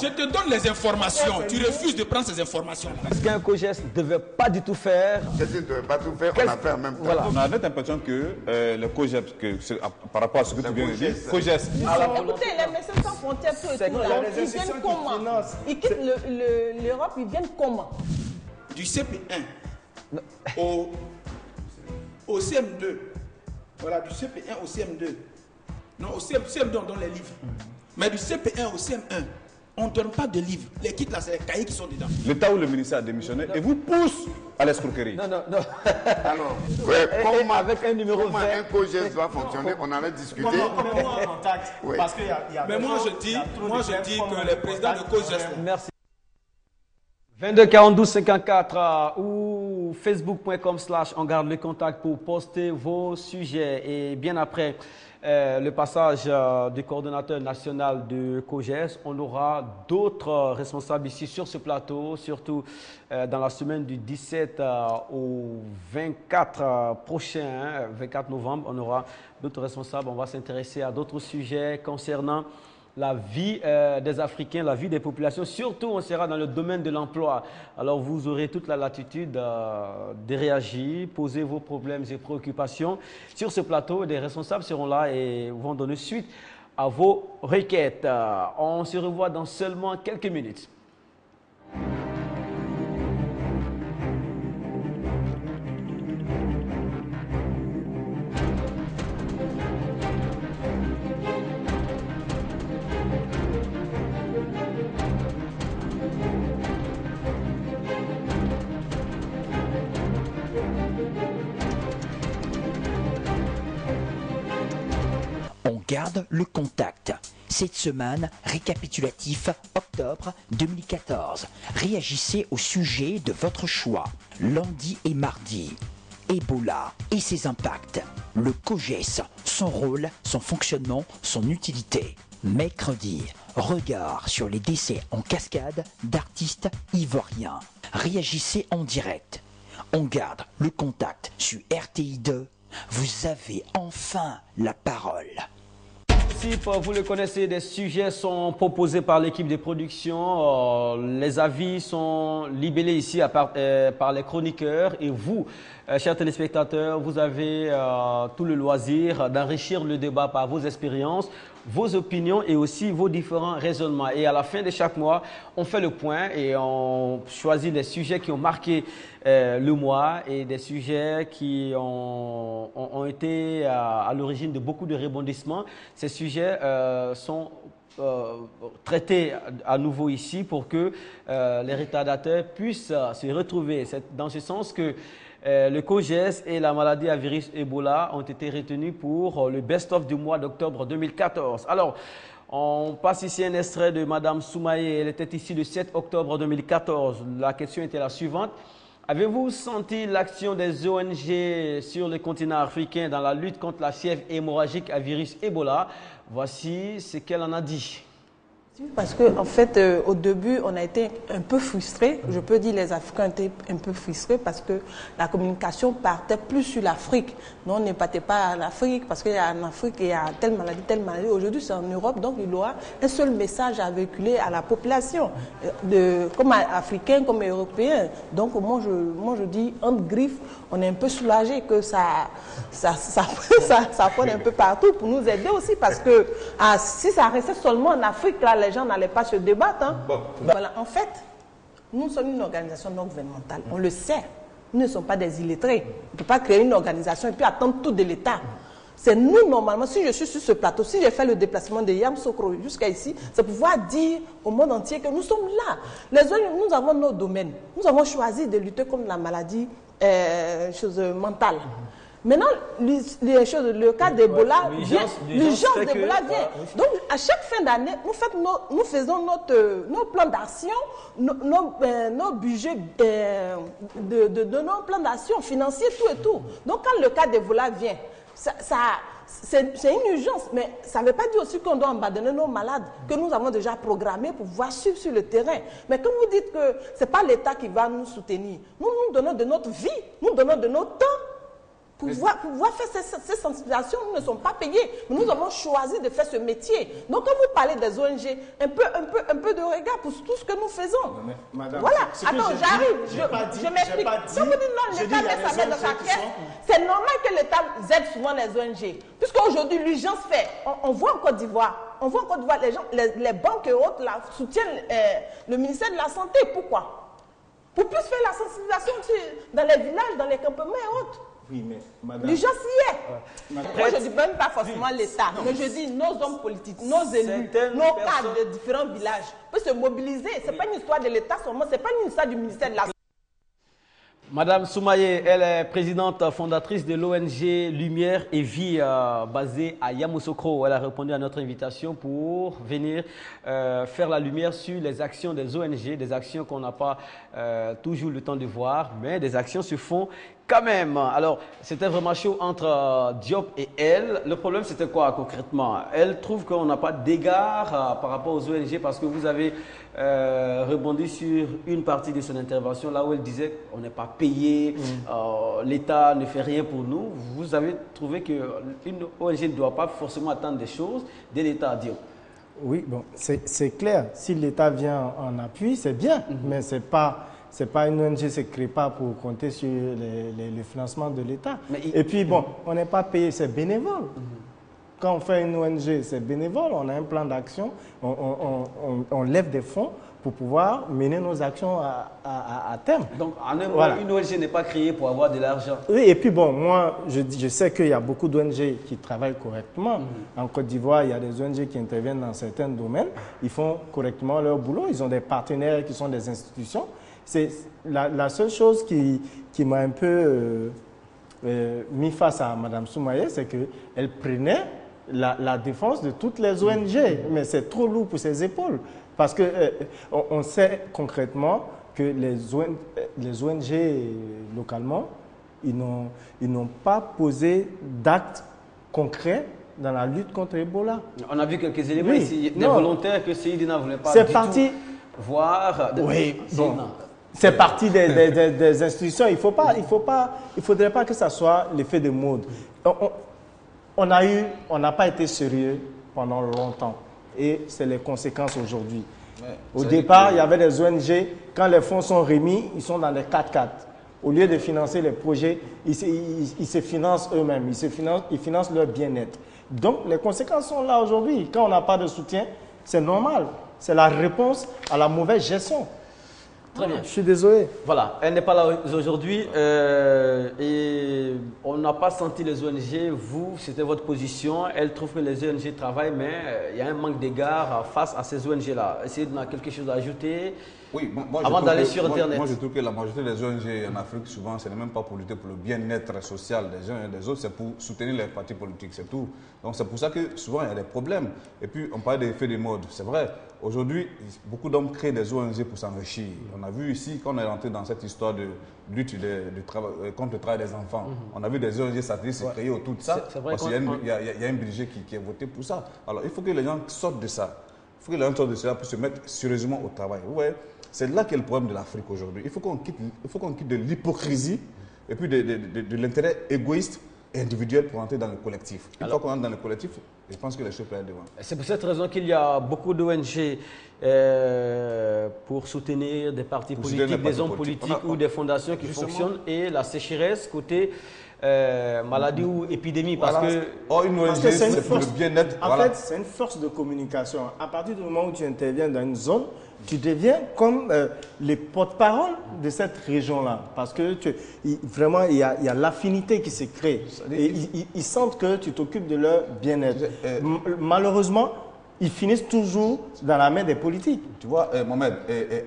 Je te donne les informations, tu refuses de prendre ces informations-là. Ce qu'un COJES ne devait pas du tout faire. Qu'est-ce qu'il ne devait pas tout faire, on a fait en même temps. Voilà. On avait l'impression que le COJEPS, par rapport à ce que tu viens de dire, COJES. Écoutez, les médecins sans frontières, tout et tout, là, ils viennent comment? Ils quittent l'Europe, ils viennent comment? Du CP1 au CM2. Voilà, du CP1 au CM2. Non, au CM2, on donne les livres. Mais du CP1 au CM1, on ne donne pas de livres. Les kits, là, c'est les cahiers qui sont dedans. L'État ou le ministère a démissionné et vous pousse à l'escroquerie. Non. Alors, ouais, comment, avec un numéro comment vert. un COJES doit fonctionner, on allait discuter. Comment en contact? Oui. Parce qu'il y a Mais moi, je dis que les présidents de COJES... Merci. 22 42 54 ou facebook.com/on garde le contact pour poster vos sujets. Et bien après le passage du coordonnateur national de COJES, on aura d'autres responsables ici sur ce plateau, surtout dans la semaine du 17 au 24 prochain, 24 novembre, on aura d'autres responsables. On va s'intéresser à d'autres sujets concernant la vie des Africains, la vie des populations. Surtout, on sera dans le domaine de l'emploi. Alors, vous aurez toute la latitude de réagir, poser vos problèmes et préoccupations. Sur ce plateau, des responsables seront là et vont donner suite à vos requêtes. On se revoit dans seulement quelques minutes. On garde le contact. Cette semaine, récapitulatif octobre 2014. Réagissez au sujet de votre choix. Lundi et mardi. Ebola et ses impacts. Le COJES, son rôle, son fonctionnement, son utilité. Mercredi, regard sur les décès en cascade d'artistes ivoiriens. Réagissez en direct. On garde le contact sur RTI2. Vous avez enfin la parole. Vous le connaissez, des sujets sont proposés par l'équipe de production. Les avis sont libellés ici par les chroniqueurs. Et vous, chers téléspectateurs, vous avez tout le loisir d'enrichir le débat par vos expériences, vos opinions et aussi vos différents raisonnements. Et à la fin de chaque mois, on fait le point et on choisit les sujets qui ont marqué le mois et des sujets qui ont été à l'origine de beaucoup de rebondissements. Ces sujets sont traités à nouveau ici pour que les retardateurs puissent se retrouver. C'est dans ce sens que le COJES et la maladie à virus Ebola ont été retenus pour le best-of du mois d'octobre 2014. Alors, on passe ici un extrait de Mme Soumaye. Elle était ici le 7 octobre 2014. La question était la suivante. Avez-vous senti l'action des ONG sur le continent africain dans la lutte contre la fièvre hémorragique à virus Ebola? Voici ce qu'elle en a dit. Parce qu'en fait, au début, on a été un peu frustrés. Je peux dire les Africains étaient un peu frustrés parce que la communication partait plus sur l'Afrique. Non, on ne partait pas à l'Afrique parce qu'en Afrique, il y a telle maladie, telle maladie. Aujourd'hui, c'est en Europe, donc il y aura un seul message à véhiculer à la population, comme africains, comme européens. Donc moi, je dis, entre griffes, on est un peu soulagé que ça prenne un peu partout pour nous aider aussi parce que si ça restait seulement en Afrique, là, les gens n'allaient pas se débattre. Hein. Bon. Voilà. En fait, nous sommes une organisation non gouvernementale. On le sait. Nous ne sommes pas des illettrés. On ne peut pas créer une organisation et puis attendre tout de l'État. C'est nous, normalement, si je suis sur ce plateau, si j'ai fait le déplacement de Yamoussoukro jusqu'à ici, c'est pour pouvoir dire au monde entier que nous sommes là. Les autres, nous avons nos domaines. Nous avons choisi de lutter contre la maladie mentale. Maintenant, le cas d'Ebola vient, l'urgence d'Ebola vient. Donc, à chaque fin d'année, nous faisons nos plans d'action, nos budgets de nos plans d'action financiers, tout et tout. Donc, quand le cas d'Ebola vient, c'est une urgence, mais ça ne veut pas dire aussi qu'on doit abandonner nos malades que nous avons déjà programmés pour pouvoir suivre sur le terrain. Mais quand vous dites que ce n'est pas l'État qui va nous soutenir, nous donnons de notre vie, nous donnons de notre temps. Pour pouvoir faire ces sensibilisations, nous ne sommes pas payés. Mais nous avons choisi de faire ce métier. Donc, quand vous parlez des ONG, un peu de regard pour tout ce que nous faisons. Mais, madame, voilà. ce que Attends, j'ai j'arrive. dit, Je m'explique. Quand vous dites non, l'État met sa main dans sa caisse, c'est normal que l'État aide souvent les ONG. Puisqu'aujourd'hui, l'urgence fait. On voit en Côte d'Ivoire. On voit en Côte d'Ivoire, les banques et autres là, soutiennent le ministère de la Santé. Pourquoi? Pour plus faire la sensibilisation dans les villages, dans les campements et autres. Oui, mais madame... Les gens s'y est. Moi, je ne dis même pas forcément l'État, mais je dis nos hommes politiques, nos élus, nos cadres de différents villages peuvent se mobiliser. Ce n'est pas une histoire de l'État seulement, ce n'est pas une histoire du ministère de la Santé. Madame Soumaye, elle est présidente fondatrice de l'ONG Lumière et Vie basée à Yamoussoukro. Elle a répondu à notre invitation pour venir faire la lumière sur les actions des ONG, des actions qu'on n'a pas toujours le temps de voir, mais des actions se font quand même. Alors, c'était vraiment chaud entre Diop et elle. Le problème, c'était quoi concrètement? Elle trouve qu'on n'a pas d'égard par rapport aux ONG parce que vous avez rebondi sur une partie de son intervention là où elle disait qu'on n'est pas payé, l'État ne fait rien pour nous. Vous avez trouvé qu'une ONG ne doit pas forcément attendre des choses de l'État, Diop. Oui, bon, c'est clair. Si l'État vient en appui, c'est bien, mais c'est pas une ONG, ne se crée pas pour compter sur le financement de l'État. Et puis, bon, on n'est pas payé, c'est bénévole. Quand on fait une ONG, c'est bénévole, on a un plan d'action, on lève des fonds pour pouvoir mener nos actions à terme. Donc, en un mot, une ONG n'est pas créée pour avoir de l'argent. Oui, et puis bon, moi, je sais qu'il y a beaucoup d'ONG qui travaillent correctement. En Côte d'Ivoire, il y a des ONG qui interviennent dans certains domaines. Ils font correctement leur boulot. Ils ont des partenaires qui sont des institutions. C'est la seule chose qui m'a un peu mis face à Mme Soumaye, c'est qu'elle prenait la défense de toutes les ONG. Mais c'est trop lourd pour ses épaules. Parce qu'on sait concrètement que les ONG localement, ils n'ont pas posé d'actes concrets dans la lutte contre Ebola. On a vu quelques éléments ici, des volontaires que Seydina ne voulait pas tout voir. Oui, bon. C'est parti des institutions. Il faudrait pas que ça soit l'effet de mode. On n'a pas été sérieux pendant longtemps. Et c'est les conséquences aujourd'hui. Ouais, au départ, il y avait des ONG, quand les fonds sont remis, ils sont dans les 4x4. Au lieu de financer les projets, ils se financent eux-mêmes, ils financent leur bien-être. Donc, les conséquences sont là aujourd'hui. Quand on n'a pas de soutien, c'est normal. C'est la réponse à la mauvaise gestion. Très bien. Je suis désolé. Voilà, elle n'est pas là aujourd'hui et on n'a pas senti les ONG. Vous, c'était votre position. Elle trouve que les ONG travaillent, mais il y a un manque d'égard face à ces ONG-là. Essayez de quelque chose à ajouter. Oui, moi, avant d'aller sur Internet. Moi, je trouve que la majorité des ONG en Afrique, souvent, ce n'est même pas pour lutter pour le bien-être social des uns et des autres, c'est pour soutenir les partis politiques, c'est tout. Donc, c'est pour ça que souvent, il y a des problèmes. Et puis, on parle d'effets de mode. C'est vrai, aujourd'hui, beaucoup d'hommes créent des ONG pour s'enrichir. On a vu ici, quand on est rentré dans cette histoire de lutte contre le travail des enfants, on a vu des ONG satellites se créer autour de ça, parce qu'il y a un budget qui est voté pour ça. Alors, il faut que les gens sortent de ça. Il faut que les gens sortent de ça pour se mettre sérieusement au travail. Ouais. C'est là qu'est le problème de l'Afrique aujourd'hui. Il faut qu'on quitte de l'hypocrisie et puis de l'intérêt égoïste et individuel pour entrer dans le collectif. Une fois qu'on entre dans le collectif, je pense que les choses peuvent aller devant. C'est pour cette raison qu'il y a beaucoup d'ONG pour soutenir des partis politiques, des hommes politiques ou des fondations qui fonctionnent et la sécheresse côté maladie ou épidémie. Parce que une ONG, c'est pour le bien-être. En fait, c'est une force de communication. À partir du moment où tu interviens dans une zone, tu deviens comme les porte-parole de cette région-là. Parce que vraiment, il y a l'affinité qui se crée. Et ils sentent que tu t'occupes de leur bien-être. Malheureusement, ils finissent toujours dans la main des politiques. Tu vois, Mohamed,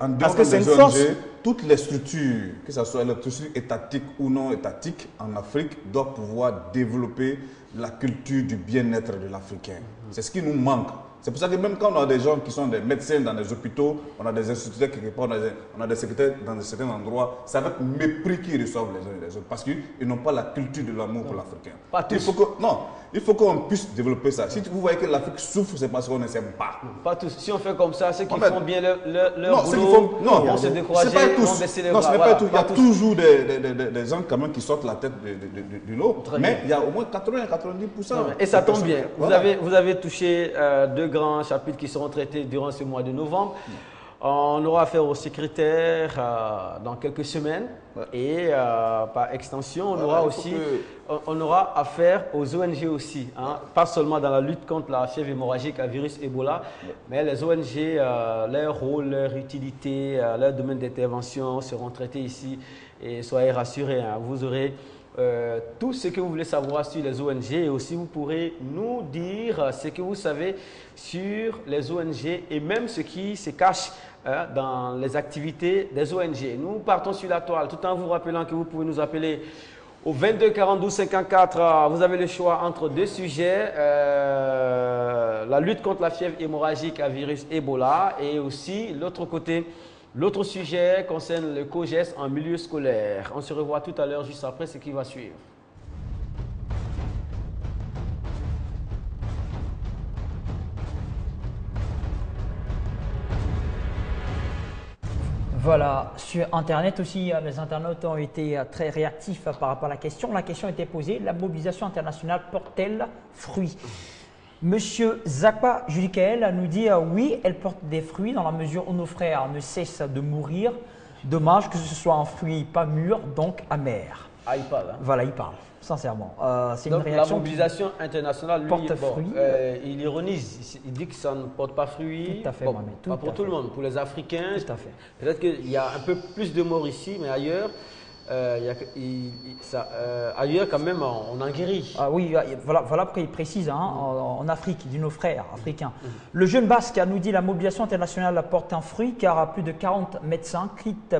en dehors des ONG, toutes les structures, que ce soit les structures étatiques ou non étatiques en Afrique, doivent pouvoir développer la culture du bien-être de l'Africain. C'est ce qui nous manque. C'est pour ça que même quand on a des gens qui sont des médecins dans des hôpitaux, on a des instituteurs quelque part, on a des secrétaires dans certains endroits, c'est avec mépris qu'ils reçoivent les uns et les autres parce qu'ils n'ont pas la culture de l'amour pour l'Africain. Pas tous. Non, Il faut qu'on puisse développer ça. Si vous voyez que l'Afrique souffre, c'est parce qu'on ne s'aime pas. Pas tous. Si on fait comme ça, ceux qui En fait, font bien leur non, boulot vont se c'est décourager, pas tous. vont baisser les Non, bras. ce n'est Voilà, pas tout. Il y a toujours des gens quand même qui sortent la tête du lot. Très Mais bien. il y a au moins 80-90%. Et ça tombe bien. Voilà. Vous avez touché deux grands chapitres qui seront traités durant ce mois de novembre. On aura affaire au secrétaire dans quelques semaines et par extension, on aura affaire aux ONG aussi, hein, pas seulement dans la lutte contre la fièvre hémorragique à virus Ebola, mais les ONG, leur rôle, leur utilité, leur domaine d'intervention seront traités ici et soyez rassurés, hein, vous aurez tout ce que vous voulez savoir sur les ONG et aussi vous pourrez nous dire ce que vous savez sur les ONG et même ce qui se cache dans les activités des ONG. Nous partons sur la toile tout en vous rappelant que vous pouvez nous appeler au 22 42 54. Vous avez le choix entre deux sujets, la lutte contre la fièvre hémorragique à virus Ebola et aussi l'autre côté. L'autre sujet concerne le COGES en milieu scolaire. On se revoit tout à l'heure juste après ce qui va suivre. Voilà, sur Internet aussi, les internautes ont été très réactifs par rapport à la question. La question était posée, la mobilisation internationale porte-t-elle fruit? Monsieur Zakwa Julikael nous dit oui, elle porte des fruits dans la mesure où nos frères ne cessent de mourir. Dommage que ce soit un fruit pas mûr, donc amer. Ah, il parle. Hein. Voilà, il parle, sincèrement. C'est une Donc réaction. la mobilisation internationale, lui, porte fruit. Il ironise, il dit que ça ne porte pas fruit. Tout à fait, bon, Mohamed, pas pour tout le monde, pour les Africains. Tout à fait. Peut-être qu'il y a un peu plus de morts ici, mais ailleurs. Ailleurs, quand même, on en guérit. Ah oui, voilà pourquoi il précise, hein, en Afrique, de nos frères africains. Le jeune Basque nous dit la mobilisation internationale porte un fruit car plus de 40 médecins quittent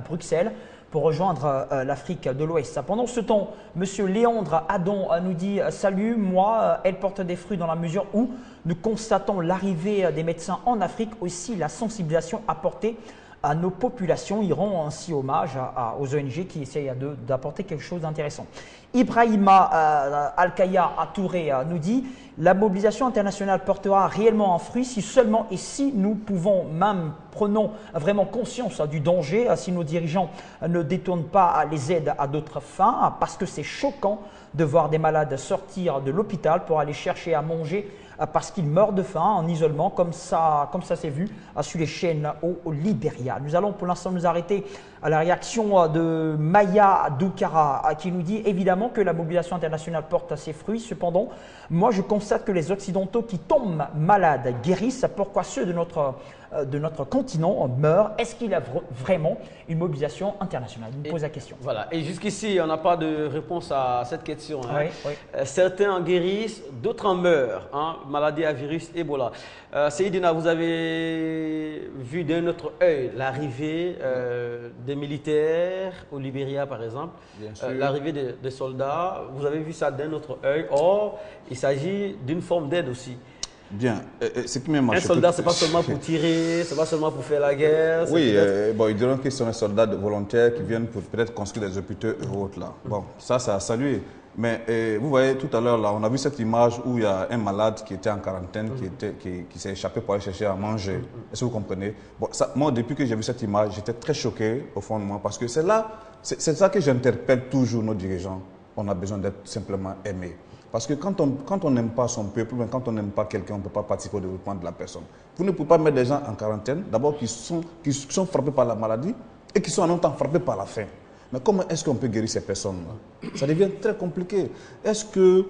Bruxelles pour rejoindre l'Afrique de l'Ouest. Pendant ce temps, M. Léandre Adon nous dit « Salut, moi, elle porte des fruits dans la mesure où nous constatons l'arrivée des médecins en Afrique, aussi la sensibilisation apportée à nos populations. Ils rendent ainsi hommage aux ONG qui essayent d'apporter quelque chose d'intéressant. Ibrahima Al-Kaya à Touré nous dit « La mobilisation internationale portera réellement un fruit si seulement et si nous pouvons même prenons vraiment conscience du danger, si nos dirigeants ne détournent pas les aides à d'autres fins, parce que c'est choquant de voir des malades sortir de l'hôpital pour aller chercher à manger parce qu'ils meurent de faim en isolement, comme ça s'est vu sur les chaînes au Libéria. Nous allons pour l'instant nous arrêter à la réaction de Maya Doukara qui nous dit évidemment que la mobilisation internationale porte ses fruits. Cependant, moi je constate que les Occidentaux qui tombent malades guérissent. Pourquoi ceux de notre continent meurent? Est-ce qu'il y a vraiment une mobilisation internationale? Il me pose la question. Voilà. Et jusqu'ici, on n'a pas de réponse à cette question. Hein. Oui. Certains en guérissent, d'autres en meurent. Hein. Maladie à virus Ebola. Seydina, vous avez vu d'un autre œil l'arrivée des militaires au Libéria, par exemple, l'arrivée des soldats. Vous avez vu ça d'un autre œil. Or, il s'agit d'une forme d'aide aussi. Bien. Ce qui m'a un soldat, ce n'est pas seulement pour tirer, ce n'est pas seulement pour faire la guerre. Oui, ils diront qu'ils sont des soldats volontaires qui viennent pour peut-être construire des hôpitaux et autres là. Bon, ça a salué. Mais vous voyez, tout à l'heure, là, on a vu cette image où il y a un malade qui était en quarantaine, qui s'est échappé pour aller chercher à manger. Est-ce que vous comprenez? Bon, ça, moi, depuis que j'ai vu cette image, j'étais très choqué au fond de moi parce que c'est ça que j'interpelle toujours nos dirigeants. On a besoin d'être simplement aimé. Parce que quand on n'aime pas son peuple, quand on n'aime pas quelqu'un, on ne peut pas participer au développement de la personne. Vous ne pouvez pas mettre des gens en quarantaine, d'abord qui sont frappés par la maladie et qui sont en même temps frappés par la faim. Mais comment est-ce qu'on peut guérir ces personnes-là? Ça devient très compliqué. Est-ce que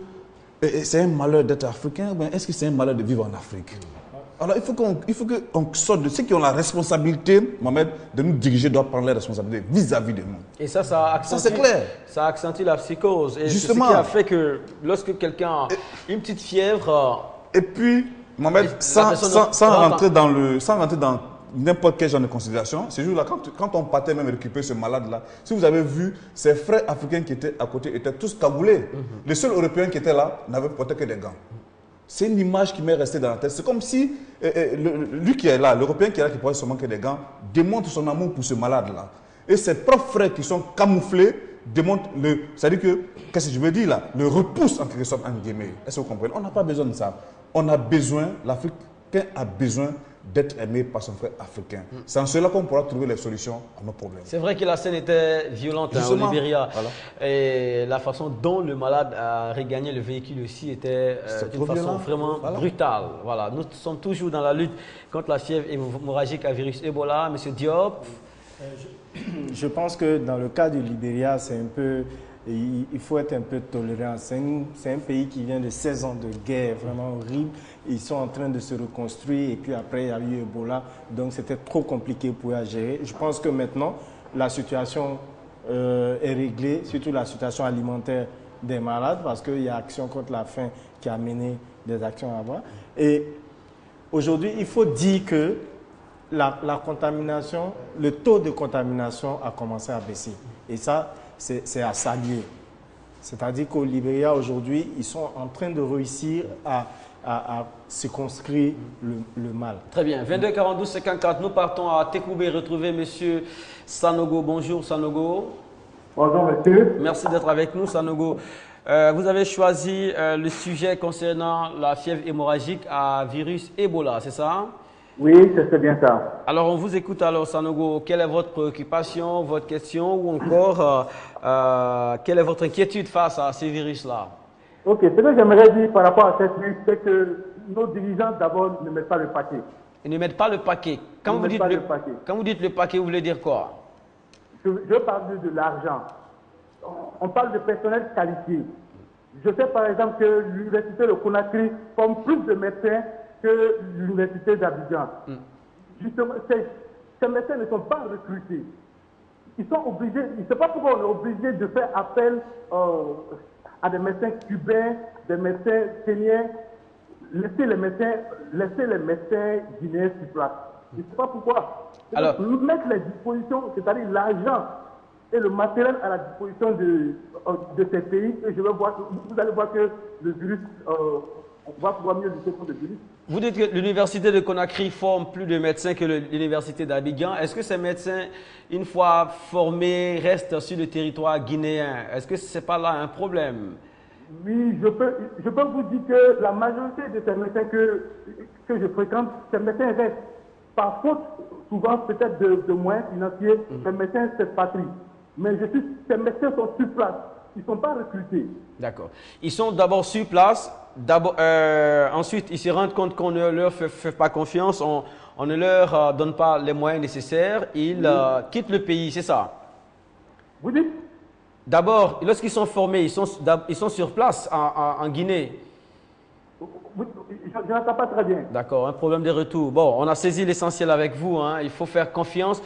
c'est un malheur d'être africain ou est-ce que c'est un malheur de vivre en Afrique? Alors il faut qu'on sorte de ceux qui ont la responsabilité, Mohamed, de nous diriger, doivent prendre les responsabilités vis-à-vis de nous. Et ça c'est clair. Ça accentue la psychose. Et justement, c'est ce qui a fait que lorsque quelqu'un a une petite fièvre... Et puis, Mohamed, sans rentrer dans n'importe quel genre de considération, c'est juste là, quand on partait même récupérer ce malade-là, si vous avez vu, ses frères africains qui étaient à côté étaient tous cagoulés. Les seuls Européens qui étaient là n'avaient porté que des gants. C'est une image qui m'est restée dans la tête. C'est comme si lui qui est là, l'Européen qui est là, qui porte seulement que des gants, démontre son amour pour ce malade-là. Et ses propres frères qui sont camouflés démontre le... C'est-à-dire que, qu'est-ce que je veux dire là? Le repousse en quelque sorte en guillemets. Est-ce que vous comprenez? On n'a pas besoin de ça. On a besoin, l'Africain a besoin d'être aimé par son frère africain. C'est en cela qu'on pourra trouver les solutions à nos problèmes. C'est vrai que la scène était violente au Libéria. Voilà. Et la façon dont le malade a regagné le véhicule aussi était d'une façon vraiment brutale. Voilà. Nous sommes toujours dans la lutte contre la fièvre hémorragique à virus Ebola. Monsieur Diop. Je pense que dans le cas du Libéria, c'est un peu... Il faut être un peu tolérant. C'est un pays qui vient de 16 ans de guerre vraiment horrible. Ils sont en train de se reconstruire et puis après, il y a eu Ebola. Donc, c'était trop compliqué pour eux à gérer. Je pense que maintenant, la situation est réglée, surtout la situation alimentaire des malades parce qu'il y a Action contre la faim qui a mené des actions à voir. Et aujourd'hui, il faut dire que la contamination, le taux de contamination a commencé à baisser. Et ça, c'est à saluer. C'est-à-dire qu'au Libéria, aujourd'hui, ils sont en train de réussir à circonscrire le mal. Très bien. 22 42 54, nous partons à Tekoubé retrouver M. Sanogo. Bonjour Sanogo. Bonjour monsieur. Merci d'être avec nous Sanogo. Vous avez choisi le sujet concernant la fièvre hémorragique à virus Ebola, c'est ça? Oui, c'est bien ça. Alors, on vous écoute alors, Sanogo. Quelle est votre préoccupation, votre question ou encore quelle est votre inquiétude face à ces virus-là? Ok, ce que j'aimerais dire par rapport à cette virus, c'est que nos dirigeants d'abord ne mettent pas le paquet. Ils ne mettent pas le paquet. Quand vous dites le paquet, vous voulez dire quoi? Je parle de l'argent. On parle de personnel qualifié. Je sais par exemple que l'université de Conakry forme plus de médecins que l'université d'Abidjan. Justement, ces médecins ne sont pas recrutés. Ils sont obligés, je ne sais pas pourquoi on est obligé de faire appel à des médecins cubains, des médecins kenyans, laisser les médecins guinéens sur place. Je ne sais pas pourquoi. Alors, mettre les dispositions, c'est-à-dire l'argent et le matériel à la disposition de ces pays, et vous allez voir que le virus, on va pouvoir mieux lutter contre le virus. Vous dites que l'université de Conakry forme plus de médecins que l'université d'Abidjan. Est-ce que ces médecins, une fois formés, restent sur le territoire guinéen? Est-ce que ce n'est pas là un problème? Oui, je peux vous dire que la majorité de ces médecins que je fréquente, ces médecins restent. Par faute, souvent peut-être de moyens financiers, ces médecins s'expatrient. Mais ces médecins sont sur place. Ils ne sont pas recrutés. D'accord. Ils sont d'abord sur place. Ensuite, ils se rendent compte qu'on ne leur fait pas confiance. On ne leur donne pas les moyens nécessaires. Ils quittent le pays, c'est ça? Vous dites? D'abord, lorsqu'ils sont formés, ils sont sur place en Guinée. Je n'entends pas très bien. D'accord, un problème de retour. Bon, on a saisi l'essentiel avec vous. Hein. Il faut faire confiance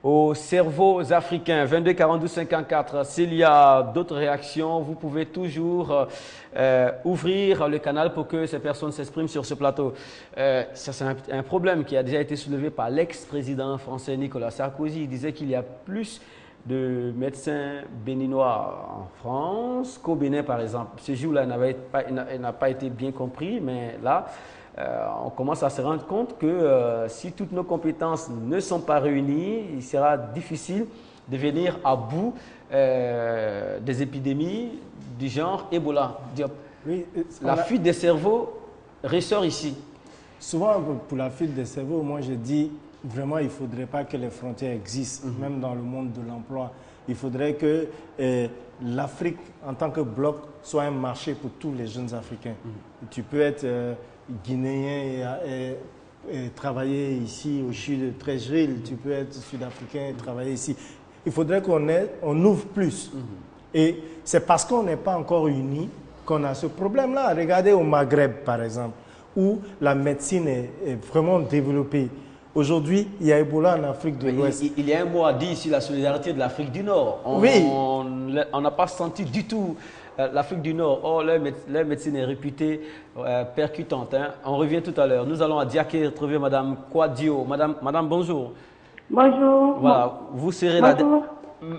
aux cerveaux africains. 22 42 54. S'il y a d'autres réactions, vous pouvez toujours ouvrir le canal pour que ces personnes s'expriment sur ce plateau. Ça, c'est un problème qui a déjà été soulevé par l'ex-président français Nicolas Sarkozy. Il disait qu'il y a plus de médecins béninois en France qu'au Bénin, par exemple. Ce jour-là, il n'a pas été bien compris, mais là, on commence à se rendre compte que si toutes nos compétences ne sont pas réunies, il sera difficile de venir à bout des épidémies du genre Ebola. Oui, la fuite des cerveaux ressort ici. Souvent, pour la fuite des cerveaux, moi je dis vraiment il ne faudrait pas que les frontières existent, même dans le monde de l'emploi. Il faudrait que l'Afrique, en tant que bloc, soit un marché pour tous les jeunes Africains. Tu peux être guinéen et travailler ici au CHU de Treichville, tu peux être sud-africain et travailler ici. Il faudrait qu'on ouvre plus. Et c'est parce qu'on n'est pas encore unis qu'on a ce problème-là. Regardez au Maghreb, par exemple, où la médecine est vraiment développée. Aujourd'hui, il y a Ebola en Afrique de l'Ouest. Il y a un mot à dire sur la solidarité de l'Afrique du Nord. On n'a pas senti du tout l'Afrique du Nord. Oh, leur médecine est réputée percutante. Hein. On revient tout à l'heure. Nous allons à Diaké retrouver Madame Quadio. Madame, bonjour. Bonjour. Voilà, vous serez là.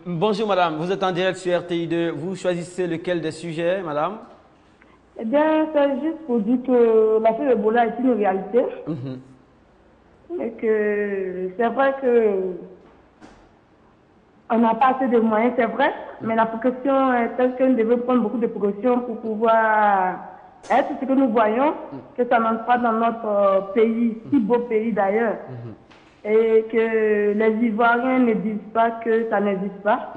Bonjour Madame, vous êtes en direct sur RTI2. Vous choisissez lequel des sujets, Madame? Eh bien, c'est juste pour dire que l'affaire de Ebola est une réalité. Et que c'est vrai que on n'a pas assez de moyens, c'est vrai, mais la précaution est telle que nous devons prendre beaucoup de précautions pour pouvoir être ce que nous voyons, que ça n'entre pas dans notre pays, si beau pays d'ailleurs, et que les Ivoiriens ne disent pas que ça n'existe pas.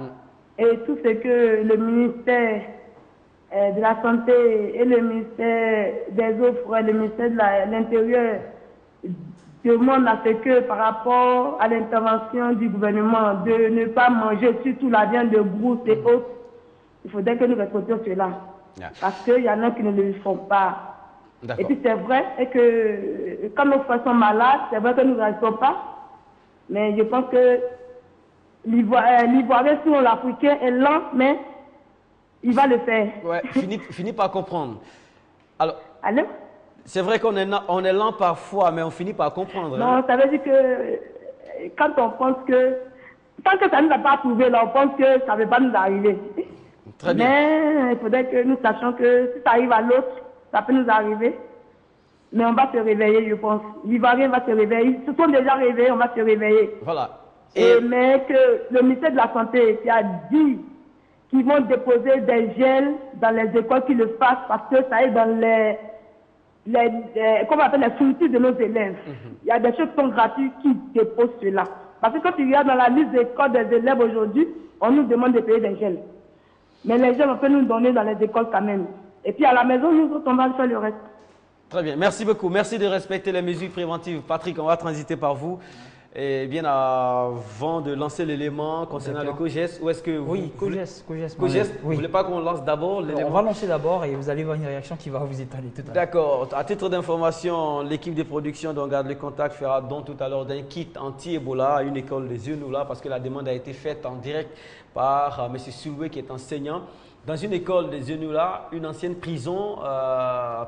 Et tout ce que le ministère de la Santé et le ministère des Offres et le ministère de l'Intérieur demandent à ce que par rapport à l'intervention du gouvernement de ne pas manger surtout la viande de brousse et autres, il faudrait que nous respections cela. Parce qu'il y en a qui ne le font pas. Et puis c'est vrai que quand nos frères sont malades, c'est vrai que nous ne restons pas. Mais je pense que l'Ivoirien sur l'Africain est lent, mais il va le faire. Ouais, finit par comprendre. Alors, allô? C'est vrai qu'on est lent parfois, mais on finit par comprendre. Non, ça veut dire que quand on pense que, tant que ça ne nous a pas prouvé, là, on pense que ça ne va pas nous arriver. Très bien. Mais il faudrait que nous sachions que si ça arrive à l'autre, ça peut nous arriver. Mais on va se réveiller, je pense. L'Ivoirien va se réveiller. Ils se sont déjà réveillés, on va se réveiller. Voilà. Mais que le ministère de la Santé qui a dit qu'ils vont déposer des gels dans les écoles, qu'ils le fassent parce que ça est dans comment on appelle, les fournitures de nos élèves. Il y a des choses qui sont gratuites qui déposent cela. Parce que quand tu regardes dans la liste des codes des élèves aujourd'hui, on nous demande de payer des gels. Mais les gels, on peut nous donner dans les écoles quand même. Et puis à la maison, nous autres, on va faire le reste. Très bien, merci beaucoup. Merci de respecter les mesures préventives. Patrick, on va transiter par vous. Et bien avant de lancer l'élément concernant le COGES, où est-ce que vous... Oui, COGES. Vous ne voulez pas qu'on lance d'abord l'élément? On va lancer d'abord et vous allez voir une réaction qui va vous étaler tout à l'heure. D'accord. À titre d'information, l'équipe de production dont Garde le Contact fera don tout à l'heure d'un kit anti-Ebola à une école des Yenoula parce que la demande a été faite en direct par M. Souloué qui est enseignant. Dans une école des Yenoula, une ancienne prison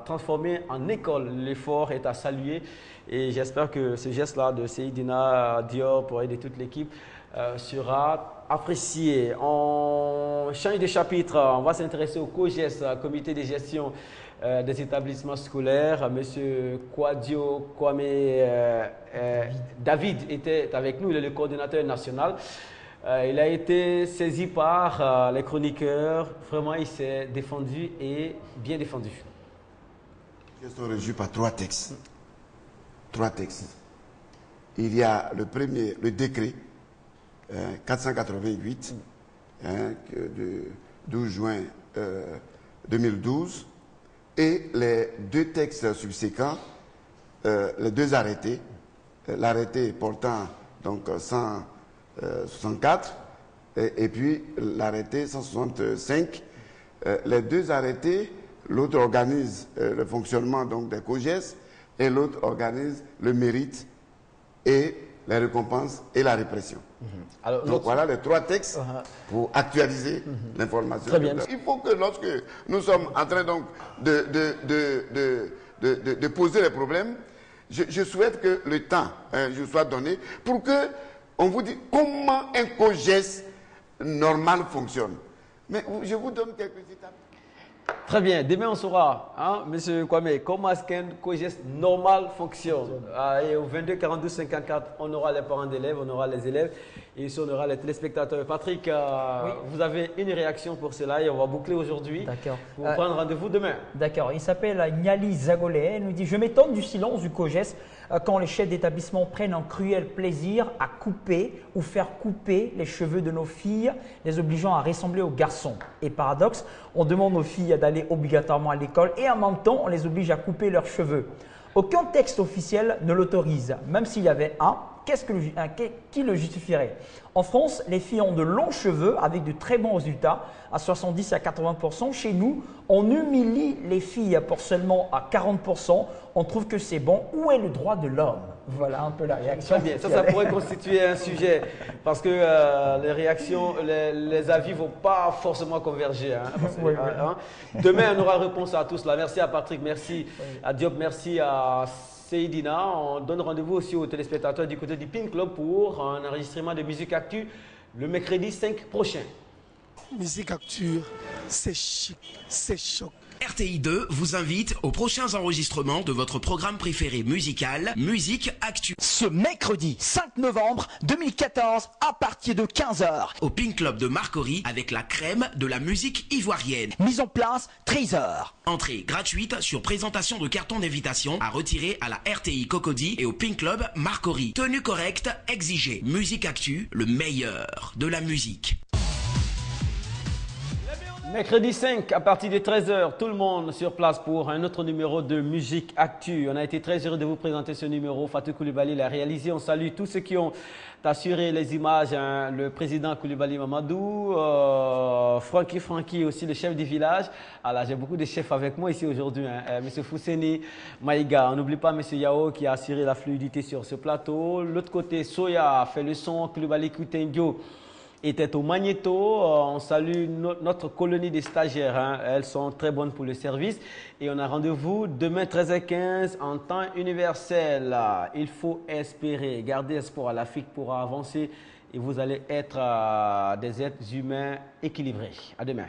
transformée en école. L'effort est à saluer et j'espère que ce geste-là de Seydina Dior pour aider toute l'équipe sera apprécié. On change de chapitre, on va s'intéresser au COGES, comité de gestion des établissements scolaires. Monsieur Kwadio Kwame David était avec nous, il est le coordinateur national. Il a été saisi par les chroniqueurs. Vraiment, il s'est défendu et bien défendu. Je suis régi par trois textes. Il y a le premier, le décret 488 de 12 juin 2012 et les deux textes subséquents, les deux arrêtés, l'arrêté portant donc 164 et puis l'arrêté 165. Les deux arrêtés, l'autre organise le fonctionnement donc des COGES et l'autre organise le mérite et les récompenses et la répression. Alors, donc voilà les trois textes pour actualiser l'information. Très bien. Il faut que lorsque nous sommes en train donc de poser les problèmes, je souhaite que le temps je soit donné pour que on vous dise comment un COGES normal fonctionne. Mais je vous donne quelques étapes. Très bien. Demain, on saura, hein, M. Kwame, comment est-ce qu'un COGES normal fonctionne. Et au 22 42 54, on aura les parents d'élèves, on aura les élèves et ici, on aura les téléspectateurs. Patrick, oui. Vous avez une réaction pour cela et on va boucler aujourd'hui. D'accord. Pour prendre rendez-vous demain. D'accord. Il s'appelle Niali Zagolé. Elle nous dit « Je m'étonne du silence du COGES quand les chefs d'établissement prennent un cruel plaisir à couper ou faire couper les cheveux de nos filles, les obligeant à ressembler aux garçons. Et paradoxe, on demande aux filles d'aller obligatoirement à l'école et en même temps, on les oblige à couper leurs cheveux. Aucun texte officiel ne l'autorise, même s'il y avait un. Qui le justifierait? En France, les filles ont de longs cheveux avec de très bons résultats, à 70 à 80%. Chez nous, on humilie les filles pour seulement à 40%. On trouve que c'est bon. Où est le droit de l'homme? Voilà un peu la réaction. Très bien. Ça pourrait constituer un sujet parce que les réactions, les avis ne vont pas forcément converger. Hein, Demain, on aura réponse à tout cela. Merci à Patrick, merci à Diop, merci à Seydina. On donne rendez-vous aussi aux téléspectateurs du côté du Pink Club pour un enregistrement de Musique Actu le mercredi 5 prochain. Musique Actu, c'est chic, c'est choc, RTI 2 vous invite aux prochains enregistrements de votre programme préféré musical, Musique Actu. Ce mercredi 5 novembre 2014 à partir de 15h. Au Pink Club de Marcory avec la crème de la musique ivoirienne. Mise en place 13h. Entrée gratuite sur présentation de carton d'invitation à retirer à la RTI Cocody et au Pink Club Marcory. Tenue correcte exigée. Musique Actu, le meilleur de la musique. Mercredi 5, à partir de 13h, tout le monde sur place pour un autre numéro de Musique Actu. On a été très heureux de vous présenter ce numéro. Fatou Coulibaly l'a réalisé. On salue tous ceux qui ont assuré les images. Hein, le président Coulibaly Mamadou, Francky aussi, le chef du village. Alors, j'ai beaucoup de chefs avec moi ici aujourd'hui. Hein. M. Fousseni Maïga. On n'oublie pas M. Yao qui a assuré la fluidité sur ce plateau. L'autre côté, Soya a fait le son. Coulibaly Koutendio était au magnéto. On salue notre colonie des stagiaires. Hein. Elles sont très bonnes pour le service. Et on a rendez-vous demain 13h15 en temps universel. Il faut espérer, garder espoir. L'Afrique pourra avancer et vous allez être des êtres humains équilibrés. À demain.